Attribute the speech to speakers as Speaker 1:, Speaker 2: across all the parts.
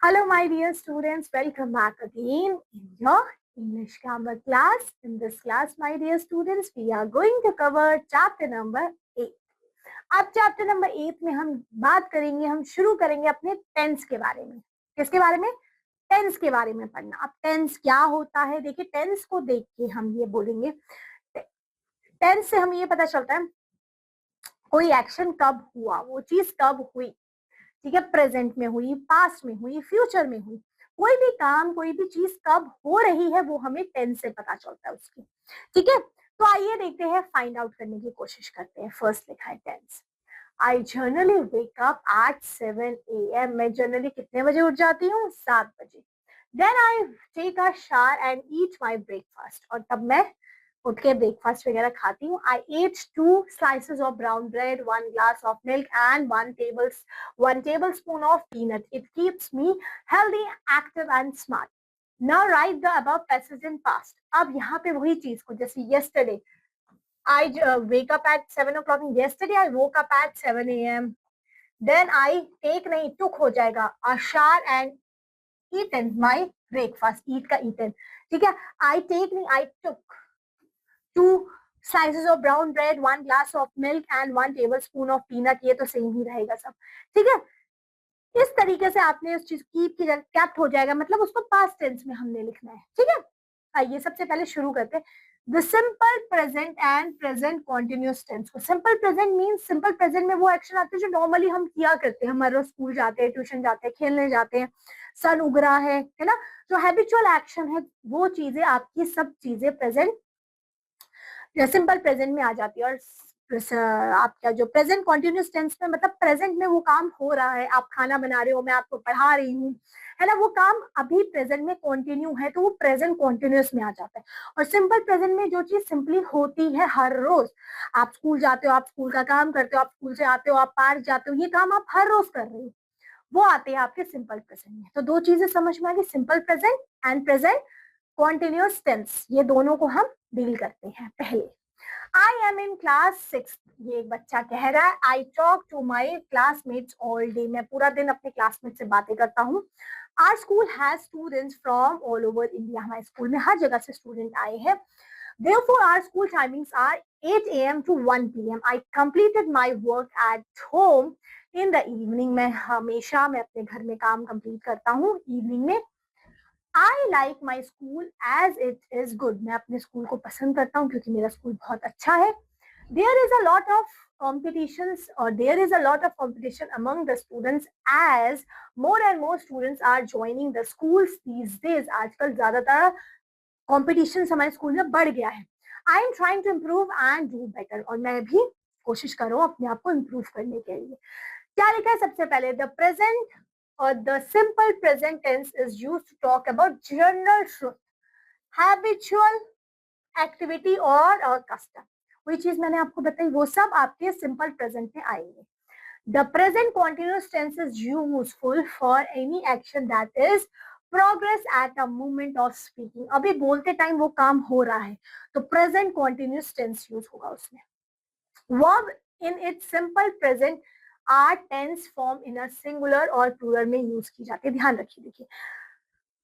Speaker 1: Hello, my dear students. Welcome back again in your English grammar class. In this class, my dear students, we are going to cover chapter number 8. अब chapter number 8 में हम बात करेंगे, हम शुरू करेंगे अपने टेंस के बारे में. किसके बारे में? टेंस के बारे में पढ़ना. अब टेंस क्या होता है? देखिए, टेंस को देख के हम ये बोलेंगे. टेंस से हमें ये पता चलता है कोई एक्शन कब हुआ, वो चीज कब हुई. ठीक है, प्रेजेंट में हुई, पास्ट में हुई, फ्यूचर में हुई. कोई भी काम, कोई भी चीज कब हो रही है वो हमें टेंस से पता चलता है उसकी. ठीक है, तो आइए देखते हैं, फाइंड आउट करने की कोशिश करते हैं. फर्स्ट लिखा है tense. I generally wake up at 7 AM. मैं जनरली कितने बजे उठ जाती हूँ? 7 बजे. Then I take a shower and eat my breakfast. और तब मैं उठ के ब्रेकफास्ट वगैरह खाती हूँ. I ate 2 slices of brown bread, 1 glass of milk and 1 tablespoon of peanut. It keeps me healthy, active and smart. Now write the above passage in past. अब यहाँ पे वही चीज को, जैसे yesterday I wake up at 7 o'clock. Yesterday I woke up at 7 a.m. Then I take नहीं, took हो जाएगा, a shower and eaten my breakfast. Eat का eaten. ठीक है, I take नहीं, I took 2 slices of brown bread, 1 glass of milk and 1 tablespoon of peanut. ये तो same ही रहेगा सब. ठीक है, इस तरीके से आपने उस चीज कीप की जगह कैप्ट हो जाएगा, मतलब उसको पास्ट टेंस में हमने लिखना है. ठीक है, आइए सबसे पहले शुरू करते हैं the simple present and present continuous tense को. Simple present means simple present में वो एक्शन आते हैं जो नॉर्मली हम किया करते हैं. हम रोज स्कूल जाते हैं, ट्यूशन जाते हैं, खेलने जाते हैं, सन उग रहा है ना, जो हैबिचुअल एक्शन है, वो चीजें आपकी सब चीजें प्रेजेंट सिंपल प्रेजेंट में आ जाती है. और आपका जो प्रेजेंट कॉन्टिन्यूस टेंस में, मतलब प्रेजेंट में वो काम हो रहा है, आप खाना बना रहे हो, मैं आपको पढ़ा रही हूँ, है ना, वो काम अभी प्रेजेंट में कंटिन्यू है, तो वो प्रेजेंट कॉन्टिन्यूस में आ जाता है. और सिंपल प्रेजेंट में जो चीज सिंपली होती है हर रोज, आप स्कूल जाते हो, आप स्कूल का काम करते हो, आप स्कूल से आते हो, आप पार्क जाते हो, ये काम आप हर रोज कर रहे हो, वो आते हैं आपके सिंपल प्रेजेंट में. तो दो चीजें समझ में आ गई, simple present and present continuous tense. ये दोनों को हम डील करते हैं. पहले आई एम इन क्लास 6. ये एक बच्चा कह रहा है I talk to my classmates all day. मैं पूरा दिन अपने क्लासमेट से बातें करता हूँ. Our school has students from all over India. हमारे स्कूल में हर जगह से स्टूडेंट आए हैं. Therefore, our school timings are 8 a.m. to 1 p.m. I completed my work at home in the evening. मैं अपने घर में काम कंप्लीट करता हूँ इवनिंग में. I like my school as it is good. मैं अपने स्कूल को पसंद करता हूँ क्योंकि मेरा स्कूल बहुत अच्छा है. There is a lot of competitions, or there is a lot of competition among the students as more and more students are joining the schools these days. आजकल ज्यादातर कॉम्पिटिशन हमारे स्कूल में बढ़ गया है. I am trying to improve and do better. और मैं भी कोशिश कर रहा हूँ अपने आप को इम्प्रूव करने के लिए. क्या लिखा है सबसे पहले? The present or the simple present tense is used to talk about general truth, habitual activity or a custom. वही चीज मैंने आपको बताई, वो सब आपके सिंपल प्रेजेंट में आएंगे. The present continuous tense is useful for any action that is progress at a moment of speaking. अभी बोलते टाइम वो काम हो रहा है, तो present continuous tense यूज होगा उसमें. Verb in its simple present are tense form in a singular और plural में यूज की जाती है. ध्यान रखिए. देखिए,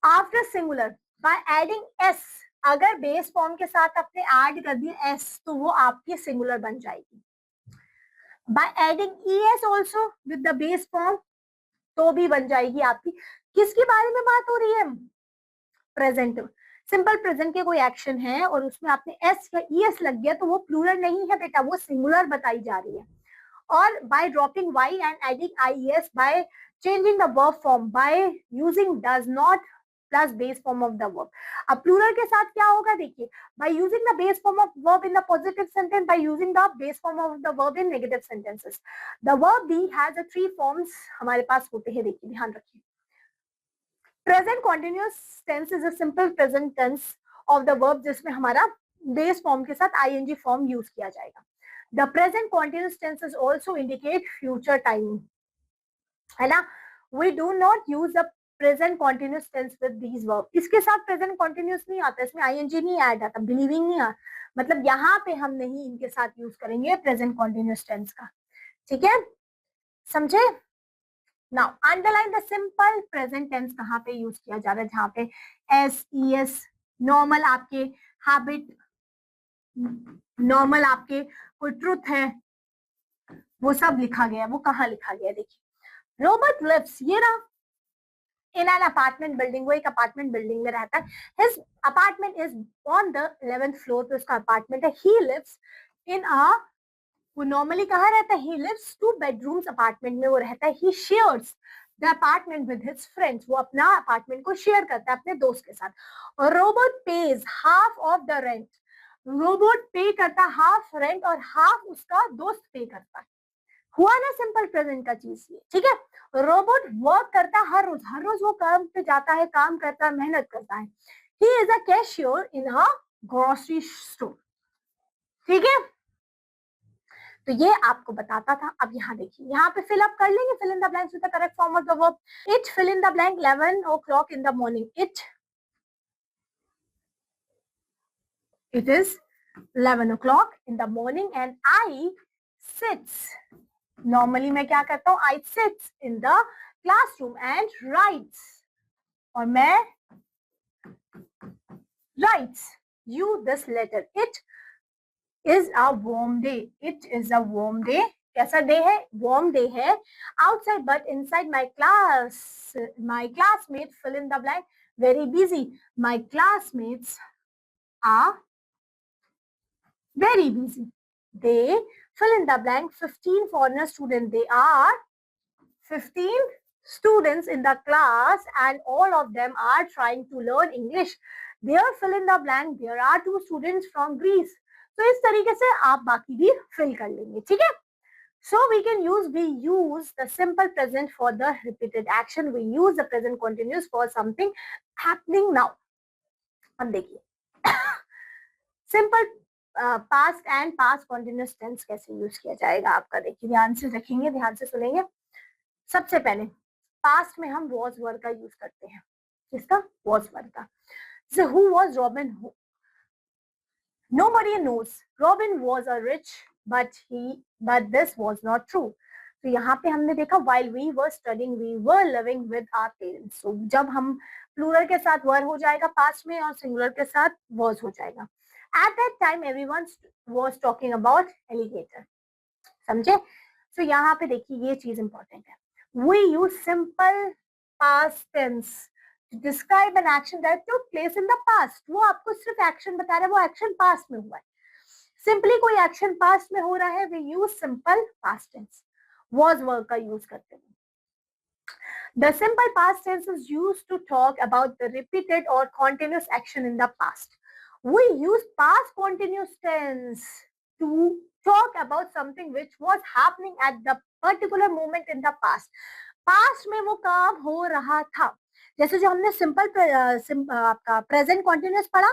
Speaker 1: after singular by adding S, अगर बेस फॉर्म के साथ आपने ऐड कर दिया एस, तो वो आपकी सिंगुलर बन जाएगी. By adding ES also with the base form, तो भी बन जाएगी आपकी. किसके बारे में बात हो रही है? प्रेजेंट. सिंपल प्रेजेंट के कोई एक्शन है और उसमें आपने एस या ईएस लग गया, तो वो प्लूरल नहीं है बेटा, वो सिंगुलर बताई जा रही है. और by dropping Y and adding IS, by changing the verb form, by using does not plus base form of the verb. अब प्लूरल के साथ क्या होगा? देखिए, by using the base form of verb in the positive sentence, by using the base form of the verb in negative sentences. The verb be has a 3 forms हमारे पास होते हैं. देखिए, ध्यान रखिए. Present continuous tense is a simple present tense of the verb जिसमें हमारा base form के साथ आईएनजी फॉर्म यूज किया जाएगा. The present continuous tenses also indicate future time, है ना. We do not use the present continuous tense with these verbs. इसके साथ present continuous नहीं आता, इसमें ing नहीं ऐड आता, believing नहीं आता, मतलब यहाँ पे हम नहीं इनके साथ यूज करेंगे present continuous tense का. ठीक है, समझे? Now underline the simple present tense कहाँ पे यूज किया जा रहा है, जहाँ पे एस ई एस नॉर्मल आपके हैबिट, नॉर्मल आपके कोई ट्रुथ है, वो सब लिखा गया है। वो कहाँ लिखा गया है, देखिए रॉबर्ट लिव्स, ये ना इन एन अपार्टमेंट बिल्डिंग, वो एक अपार्टमेंट बिल्डिंग में रहता है। His apartment is on the 11th floor पे उसका अपार्टमेंट है। ही लिव्स इन अ, वो नॉर्मली कहाँ रहता है, ही लिव्स 2 बेडरूम्स अपार्टमेंट में वो रहता है। He shares the apartment with his friends, वो अपना अपार्टमेंट को शेयर करता है अपने दोस्त के साथ। और robot page half of the rent, robot पे करता हाफ रेंट और हाफ उसका दोस्त पे करता है। हुआ ना सिंपल प्रेजेंट का चीज ये, ठीक है। रोबोट वर्क करता है हर रोज वो काम पे जाता है, काम करता है, मेहनत करता है। He is a cashier in a grocery store, ठीक है। तो ये आपको बताता था। अब यहाँ देखिए, यहाँ पे फिल अप कर लेंगे, fill in the blanks with the correct form of the verb. It, fill in the blank, 11 o'clock in the morning. It is 11 o'clock in the morning and I sits, normally मैं क्या करता हूँ, I sits in the classroom and writes, और मैं writes you this letter. It is a warm day, it is a warm day, कैसा day है, warm day है outside, but inside my classmate fill in the blank very busy, my classmates are very busy. They fill in the blank 15 foreigner students. They are 15 students in the class and all of them are trying to learn English. There fill in the blank, there are 2 students from Greece. So इस तरीके से आप बाकी भी fill कर लेंगे, ठीक है। So we use the simple present for the repeated action. We use the present continuous for something happening now. अब देखिए simple past and past continuous tense कैसे यूज किया जाएगा आपका, देखिए ध्यान से रखेंगे, ध्यान से सुनेंगे। सबसे पहले पास्ट में हम वॉज वर्ड का यूज करते हैं, किसका, वॉज वर्ड का। So who was Robin? Nobody knows. Robin was a rich, but this was not true. तो यहाँ पे हमने देखा while we were studying, we were living with our parents. So जब हम प्लूरल के साथ वर हो जाएगा पास्ट में और सिंगुलर के साथ वॉज हो जाएगा। At that time everyone was talking about alligator. समझे। So यहाँ पे देखिए ये चीज इंपॉर्टेंट है। We use simple past tense to describe an action that took place in the past. वो आपको सिर्फ एक्शन बता रहा है, वो एक्शन पास्ट में हुआ है। सिंपली कोई एक्शन पास्ट में हो रहा है, we use simple past tense. Was verb का यूज करते हैं। The simple past tense is used to talk about the repeated or continuous action in the past. We use past continuous tense to talk about something which was happening at the particular moment in the past. Past में वो काम हो रहा था, जैसे जो हमने आपका प्रेजेंट कॉन्टिन्यूस पढ़ा,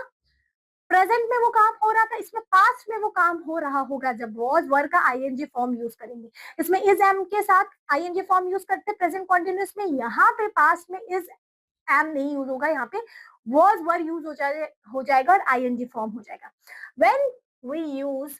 Speaker 1: प्रेजेंट में वो काम हो रहा था, इसमें पास्ट में वो काम हो रहा होगा जब वॉज वर्ब का आईएनजी फॉर्म यूज करेंगे। इसमें इज एम के साथ आईएनजी फॉर्म यूज करते प्रेजेंट कॉन्टिन्यूस में, यहाँ पे पास्ट में इज एम नहीं यूज होगा, यहाँ पे वॉज वर्ब यूज हो जाएगा और आईएनजी फॉर्म हो जाएगा। When we use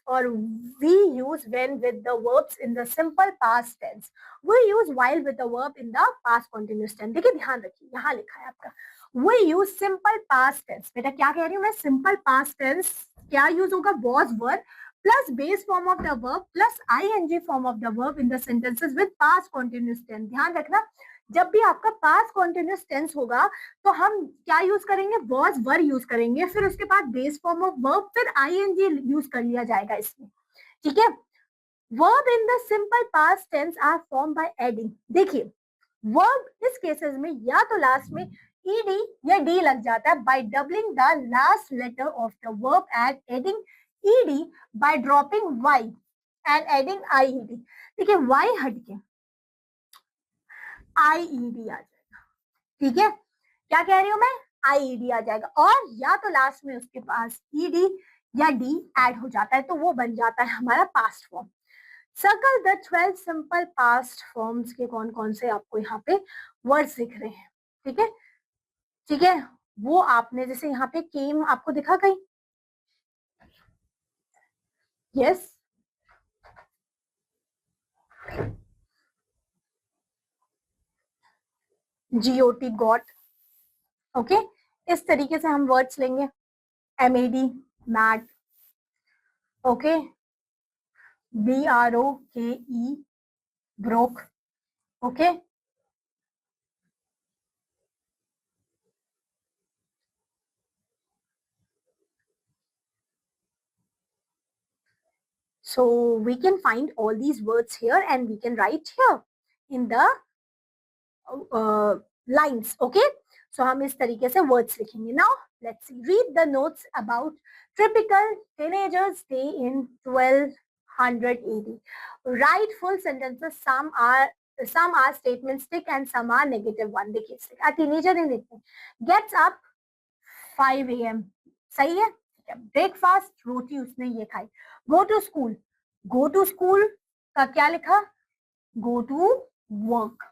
Speaker 1: when with the verbs in the simple past tense. We use while with the verb in the past continuous tense. देखिए ध्यान रखिए, यहाँ लिखा है आपका we use simple past tense. बेटा क्या कह रही हूँ मैं, simple past tense क्या यूज होगा, was verb plus base form of the verb plus ing form of the verb in the sentences with past continuous tense. ध्यान रखना जब भी आपका past continuous tense होगा तो हम क्या यूज करेंगे, was verb यूज करेंगे, फिर उसके बाद base form of verb, फिर ing यूज कर लिया जाएगा इसमें, ठीक है। verb in the simple past tense are formed by adding. देखिए verb इस केसेस में या तो लास्ट में ed या d लग जाता है by doubling the last letter of the verb and adding ed by dropping y and adding ied. देखिए y हट के ied आ जाएगा, ठीक है। क्या कह रही हूं मैं, ied आ जाएगा, और या तो लास्ट में उसके पास ed या d ऐड हो जाता है तो वो बन जाता है हमारा past form. Circle the 12 simple past forms के कौन कौन से आपको यहाँ पे वर्ड्स दिख रहे हैं, ठीक है, ठीक है। वो आपने जैसे यहाँ पे केम आपको दिखा कहीं, यस, GOT गॉट, ओके। इस तरीके से हम वर्ड्स लेंगे, MAD mat, okay, BROKE broke, okay. So we can find all these words here and we can write here in the lines, okay. So हम इस तरीके से words लिखेंगे. Now let's see. Read the notes about typical teenagers day in 1200 AD. Write full sentences. Some are statementic and some are negative one. देखिए, a teenager in it gets up 5 a.m. सही है. Breakfast रोटी उसने ये खाई. Go to school, go to school का क्या लिखा, go to work,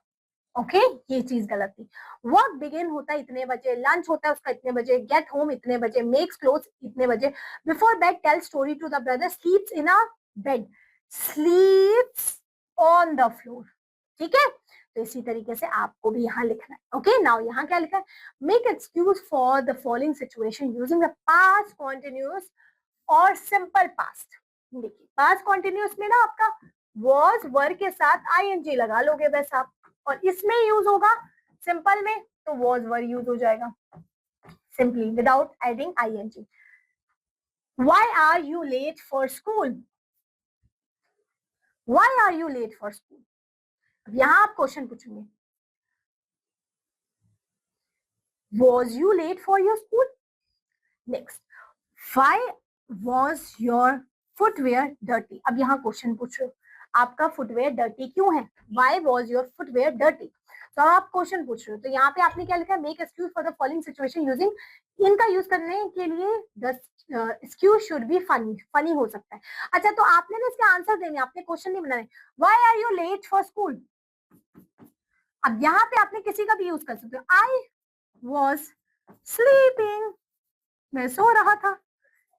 Speaker 1: okay, ये चीज गलत थी. वर्क बिगिन होता है इतने बजे, लंच होता है उसका इतने बजे, गेट होम इतने बजे, मेक्स क्लोथ इतने बजे, before bed tell story to the brother, sleeps in a bed, sleeps on the floor. ठीक है, तो इसी तरीके से आपको भी यहाँ लिखना है. ओके, नाउ यहाँ क्या लिखा है, make excuse for the following situation using the past continuous और सिंपल पास्ट. देखिए, पास्ट कॉन्टिन्यूअस में ना आपका वॉज वर्ब के साथ आईएनजी लगा लोगे बस आप, और इसमें यूज होगा सिंपल में तो वॉज वर्ब यूज हो जाएगा simply without adding ING. Why are you late for school, why are you late for school. यहां आप क्वेश्चन पूछेंगे, was you late for your school. Next, why was your footwear dirty. अब यहाँ question पूछ रहे हो, आपका फुटवेयर डर्टी क्यों है, why was your footwear dirty. तो आप क्वेश्चन पूछ रहे हो, तो यहाँ पे आपने क्या लिखा है, make excuse for the following situation using. इनका यूज करने के लिए the excuse should be funny, funny हो सकता है. अच्छा, तो आपने ना इसका आंसर देने, आपने क्वेश्चन नहीं बनाने. Why are you late for school. अब यहाँ पे आपने किसी का भी यूज कर सकते हो. आई was sleeping, मैं सो रहा था.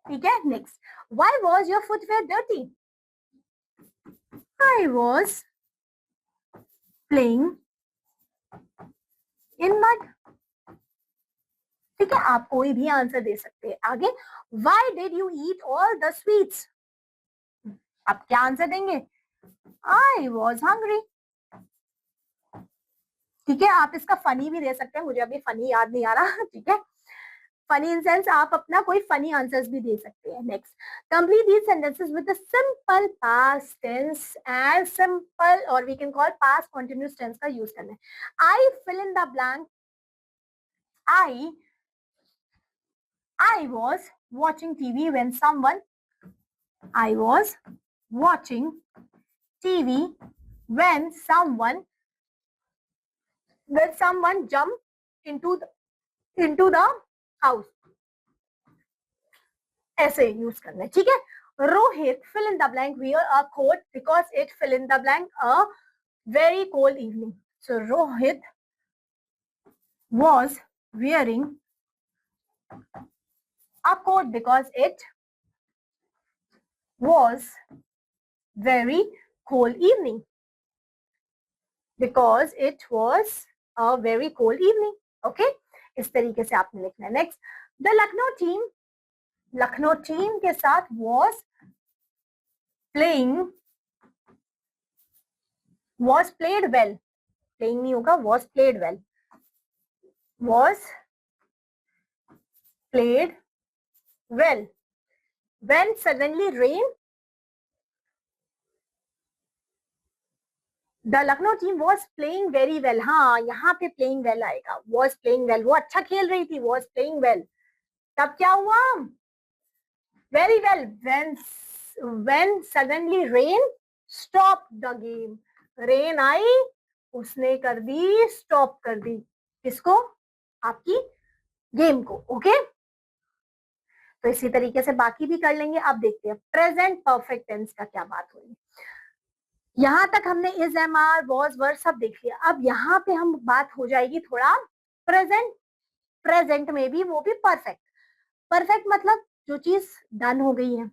Speaker 1: ठीक है, next, why was your footwear dirty. I was playing in mud. ठीक है, आप कोई भी आंसर दे सकते हैं. आगे, why did you eat all the sweets. आप क्या आंसर देंगे, I was hungry. ठीक है, आप इसका फनी भी दे सकते हैं, मुझे अभी फनी याद नहीं आ रहा. ठीक है, फनी इन सेंस आप अपना कोई फनी आंसर्स भी दे सकते हैं. Next, complete these sentences with the simple past tense and simple और we can call past continuous tense का यूज करना है. I fill in the blank, I was watching TV when someone, I was watching TV when someone jumped into the house. ऐसे use करना है. ठीक है, Rohit fill in the blank wear a coat because it fill in the blank a very cold evening. So Rohit was wearing a coat because it was very cold evening. Because it was a very cold evening. Okay, इस तरीके से आपने लिखना है. Next, the Lucknow team के साथ was played well. Playing नहीं होगा, was played well. Was played well. When suddenly rain, the Lucknow team was playing very well. हाँ, यहाँ पे playing well आएगा. Was playing well, वो अच्छा खेल रही थी. Was playing well. तब क्या हुआ, very well. When suddenly rain stopped the game. Rain आई, उसने कर दी, stop कर दी. किसको, आपकी गेम को. ओके, तो इसी तरीके से बाकी भी कर लेंगे. अब देखते हैं प्रेजेंट परफेक्ट टेंस का क्या बात हो रही है. यहां तक हमने इज, एम, आर, वॉज, वर सब देख लिया. अब यहाँ पे हम बात हो जाएगी थोड़ा प्रेजेंट में भी, वो भी परफेक्ट. परफेक्ट मतलब जो चीज डन हो गई है.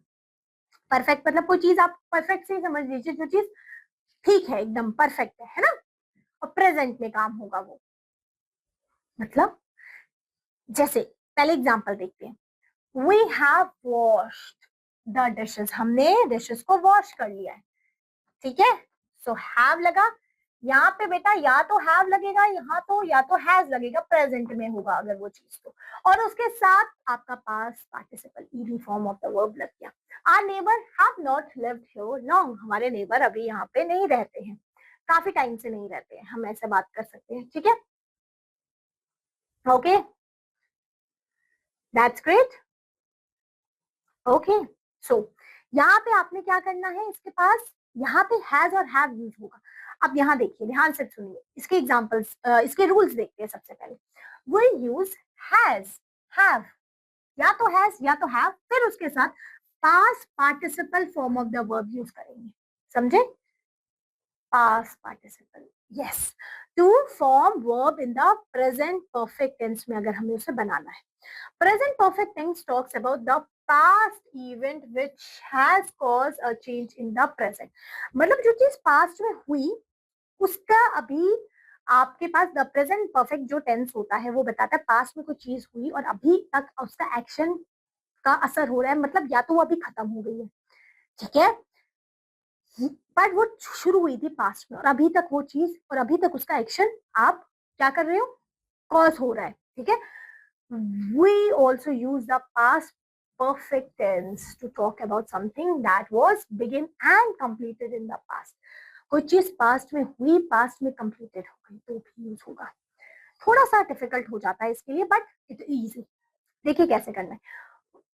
Speaker 1: परफेक्ट मतलब कोई चीज आप परफेक्ट से समझ लीजिए, जो चीज ठीक है, एकदम परफेक्ट है ना. और प्रेजेंट में काम होगा वो. मतलब जैसे पहले एग्जांपल देखते हैं, we have washed the dishes, हमने डिशेस को वॉश कर लिया है, ठीक है। सो हैव लगा, यहाँ पे बेटा या तो हैव लगेगा, यहाँ तो या तो हैज लगेगा, प्रेजेंट में होगा अगर वो चीज तो, और उसके साथ आपका past participle ED form of the verb लग गया। Our neighbour have not lived here long, हमारे नेबर अभी यहाँ पे नहीं रहते हैं, काफी टाइम से नहीं रहते हैं, हम ऐसे बात कर सकते हैं, ठीक है। Okay, that's great. ओके, सो यहाँ पे आपने क्या करना है, इसके पास यहाँ पे हैज और हैव यूज होगा। अब यहाँ देखिए, ध्यान से सुनिए, इसके एग्जांपल्स, इसके रूल्स देखते हैं। सबसे पहले वी यूज हैज, हैव, या तो हैज या तो हैव, फिर उसके साथ past participle form of the verb use करेंगे, समझे? Past participle, yes, two form verb in the present perfect tense में अगर हमें उसे बनाना है। Present perfect tense talks about the past event which has caused a change in the present. मतलब जो चीज पास्ट में हुई उसका अभी आपके पास द प्रेजेंट परफेक्ट जो टेंस होता है वो बताता है पास्ट में कोई चीज हुई और अभी तक उसका एक्शन का असर हो रहा है, मतलब या तो वो अभी खत्म हो गई है, ठीक है, बट वो शुरू हुई थी पास्ट में और अभी तक वो चीज और अभी तक उसका एक्शन आप क्या कर रहे हो, कॉज हो रहा है, ठीक है। We also use the past perfect tense to talk about something that was begin and completed in the past. कोई चीज पास्ट में हुई, पास्ट में कंप्लीटेड हो गई तो भी यूज होगा। थोड़ा सा डिफिकल्ट हो जाता है इसके लिए, बट इट इजी। देखिए कैसे करना है,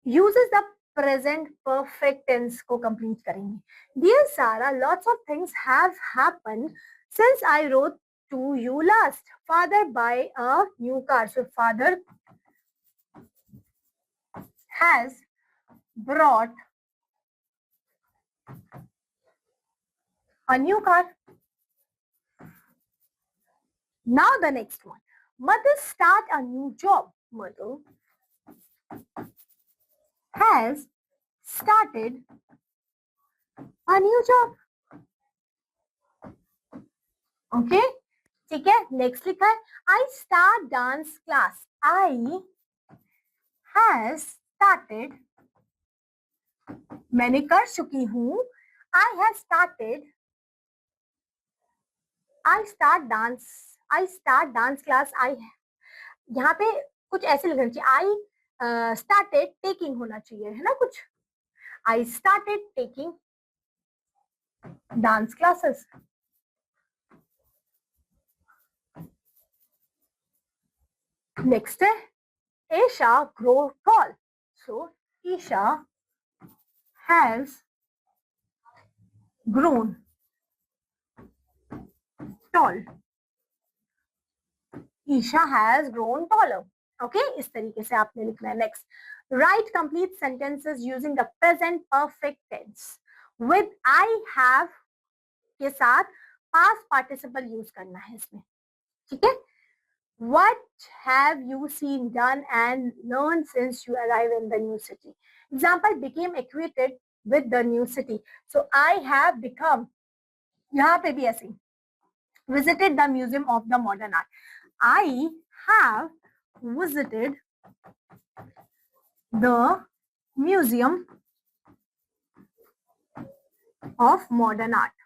Speaker 1: uses the present perfect tense को कंप्लीट करेंगे। Dear Sarah, lots of things have happened since I wrote to you last. Father buy a new car, so father has brought a new car. Now the next one. Mother start a new job. Mother has started a new job. Okay? ठीक है, next लिखा है I start dance class. I has started, मैंने कर चुकी हूँ, I have started, I start dance class. I, यहाँ पे कुछ ऐसे लिखना चाहिए, आई स्टार्टेड टेकिंग होना चाहिए, है ना कुछ, I started taking dance classes. Next है Isha grow tall, so Isha has grown tall, Isha has grown taller. Okay, इस तरीके से आपने लिखना है। Next, write complete sentences using the present perfect tense with I have के साथ पास्ट पार्टिसिपल यूज करना है इसमें, ठीक है। What have you seen, done and learned since you arrived in the new city? Example, became acquainted with the new city. So I have become, यहाँ पे भी ऐसे, visited the museum of the modern art. I have visited the museum of modern art.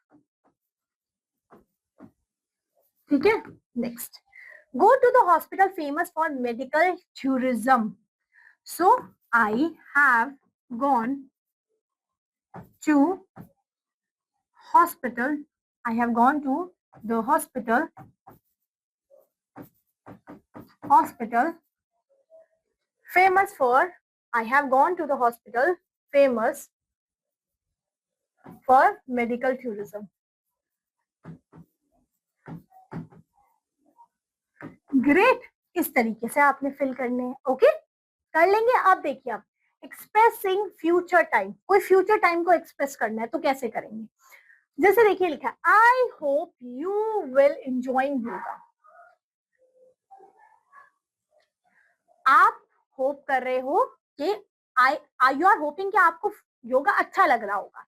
Speaker 1: ठीक है, next. Go to the hospital famous for medical tourism. So I have gone to hospital. I have gone to the hospital famous for, I have gone to the hospital famous for medical tourism. Great, इस तरीके से आपने fill करने हैं। Okay, कर लेंगे। अब देखिए, आप एक्सप्रेसिंग फ्यूचर टाइम, कोई फ्यूचर टाइम को एक्सप्रेस करना है तो कैसे करेंगे? जैसे देखिए लिखा है I hope you will enjoy yoga. आप होप कर रहे हो कि यू आर होपिंग कि आपको योगा अच्छा लग रहा होगा।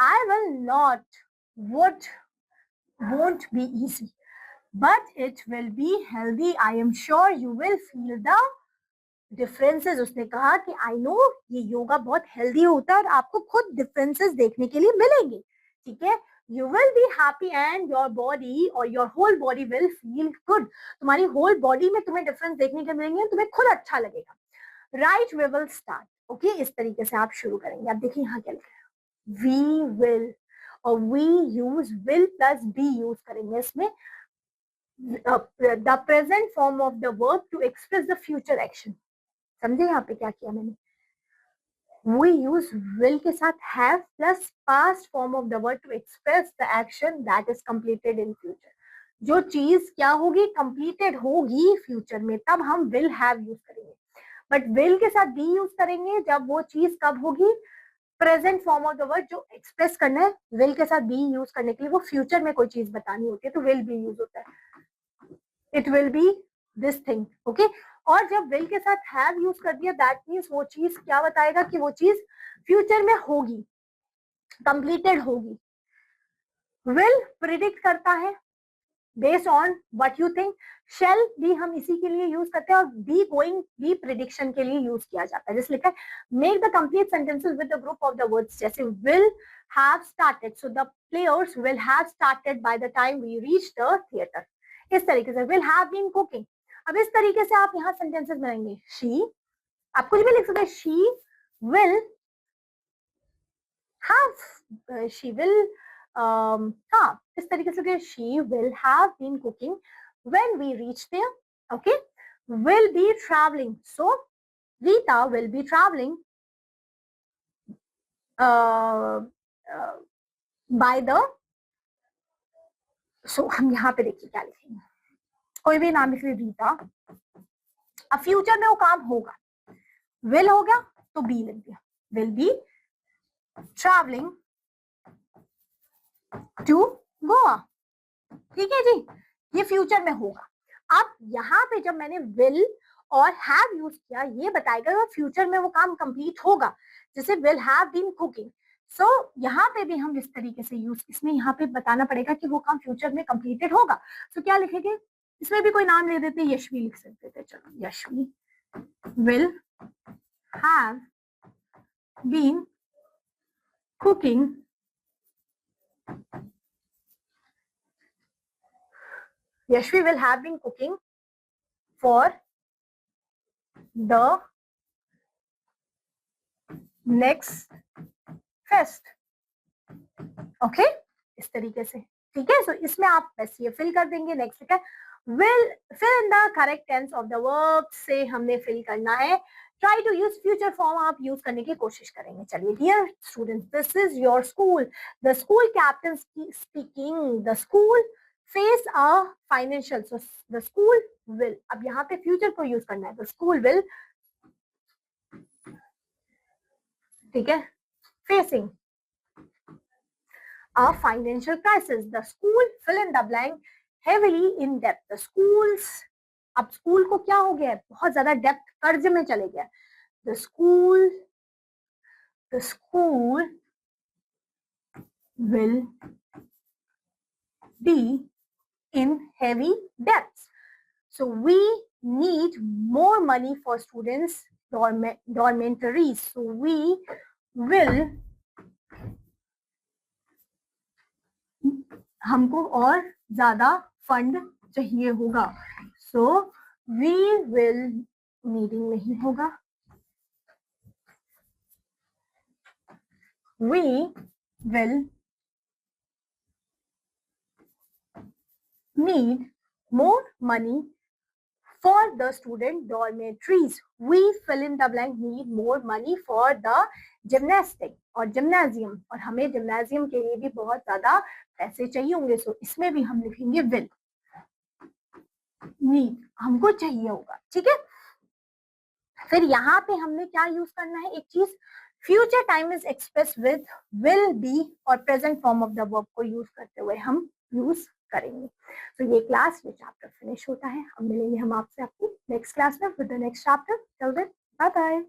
Speaker 1: I will not, would, won't be easy. but it will be healthy. I am sure you will feel the differences. उसने कहा कि I know ये योगा बहुत हेल्दी होता है और आपको खुद डिफरेंसेस देखने के लिए मिलेंगे, ठीक है. You will be happy and your body or your whole body will feel good. तुम्हारी whole body में तुम्हें डिफरेंस देखने के मिलेंगे, तुम्हें खुद अच्छा लगेगा. Right, we will start. Okay, इस तरीके से आप शुरू करेंगे. आप देखिए यहाँ क्या लिखा है, we will और we use will plus be use करेंगे इसमें. The present form of the verb to express the future action. समझे यहाँ पे क्या किया मैंने. We use will के साथ have plus past form of the word to express the action that is completed in future. जो चीज क्या होगी, completed होगी फ्यूचर में, तब हम will have यूज करेंगे. बट will के साथ be यूज करेंगे जब वो चीज कब होगी, present form of the word जो एक्सप्रेस करना है. will के साथ be यूज करने के लिए वो फ्यूचर में कोई चीज बतानी होती है तो will be यूज होता है. It will be this thing. Okay, और जब will के साथ have यूज कर दिया दैट मीन्स वो चीज क्या बताएगा कि वो चीज फ्यूचर में होगी, कंप्लीटेड होगी. will प्रिडिक्ट करता है based on what you think. Shall भी हम इसी के लिए यूज करते हैं और बी गोइंग भी प्रिडिक्शन के लिए यूज किया जाता है. जैसे लिखा है make the complete sentences with the group of the words. जैसे will have started, so the players will have started by the time we reach the theater. इस तरीके से will have been cooking. अब इस तरीके से आप यहाँ सेंटेंसेस बनाएंगे. she, आप कुछ भी लिख सकते हैं. she will have, she will, हाँ इस तरीके से she will have been cooking when we reach there. Okay, will be traveling, so Rita will be traveling by the, so हम यहाँ पे देखिए क्या लिखेंगे. कोई भी नाम लिख लीजिए रीता. अब फ्यूचर में वो काम होगा. will हो गया तो be लिख दिया. will be traveling to Goa. ठीक है जी, ये फ्यूचर में होगा. अब यहाँ पे जब मैंने will और have यूज किया, ये बताएगा कि फ्यूचर में वो काम कंप्लीट होगा. जैसे will have been cooking. सो यहाँ पे भी हम इस तरीके से यूज, इसमें यहाँ पे बताना पड़ेगा कि वो काम फ्यूचर में कंप्लीटेड होगा. सो क्या लिखेंगे, इसमें भी कोई नाम ले देते, यशवी लिख सकते थे. चलो, Yashvi will have been cooking Yashvi will have been cooking for the next fest. Okay, इस तरीके से. ठीक है, सो इसमें आप बस ये फिल कर देंगे. नेक्स्ट लिखा है will fill in the correct tense of the verb से हमने फिल करना है. try to use future form आप यूज करने की कोशिश करेंगे. चलिए, dear students, this is your school. The school captain speaking. The school face a financial, so the school will. अब यहाँ पे future को यूज करना है. The school will, ठीक है, facing a financial crisis. The school fill in the blank heavily in debt. The schools, अब school को क्या हो गया है, बहुत ज्यादा डेप्थ, कर्ज में चले गया. The school will be in heavy debts. So we need more money for students dormitories. So we will, हमको और ज्यादा फंड चाहिए होगा. सो वी विल, नीडिंग नहीं होगा, we will need more money for the student dormitories. We fill in the blank need more money for the gymnastic और gymnasium, और हमें gymnasium के लिए भी बहुत ज्यादा पैसे चाहिए होंगे. सो इसमें भी हम लिखेंगे will. need हमको चाहिए होगा. ठीक है, फिर यहाँ पे हमने क्या यूज करना है, एक चीज, future time is express with will be और present form of the verb को यूज करते हुए हम यूज करेंगे. तो ये क्लास, ये चैप्टर फिनिश होता है. अब मिलेंगे हम आपसे आपकी नेक्स्ट क्लास में with the next chapter. Till then, bye bye.